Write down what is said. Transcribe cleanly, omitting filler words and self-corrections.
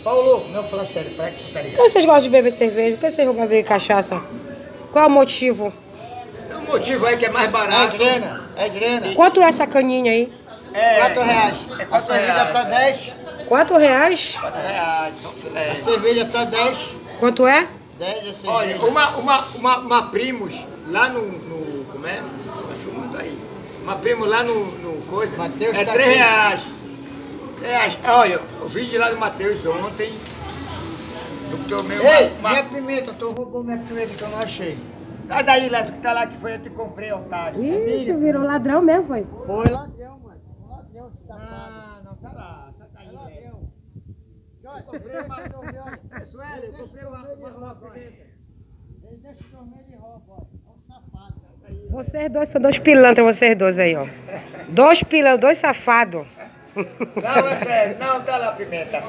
Paulo, não, fala sério, para que estaria? Por que vocês gostam de beber cerveja? Por que vocês vão beber cachaça? Qual é o motivo? O motivo aí que é mais barato. É grana. Quanto é essa caninha aí? R$4. É A cerveja tá 10. R$4? R$4, são filé. A cerveja tá 10. Quanto é? 10 a cerveja. Olha, uma primos lá como é? Tá filmando aí. Uma primos lá no coisa. Mateus é tá R$3. Olha, o vídeo lá do Matheus ontem. Eu tomei Minha pimenta, tu roubou minha pimenta que eu não achei. Sai daí, Léo, que tá lá que foi eu que comprei, otário. Ih, virou ladrão mesmo, foi? Foi ladrão, mano. Ladrão, safado. Não tá lá. Sai daí, Léo. Ladrão. Eu comprei uma... Sueli, eu comprei uma pimenta. Ele deixa o dormir e rouba, ó. É um safado. Vocês dois são dois pilantras, vocês dois aí, ó. Dois pilantras, dois safados. Não, é sério. Não, tá lá a pimenta.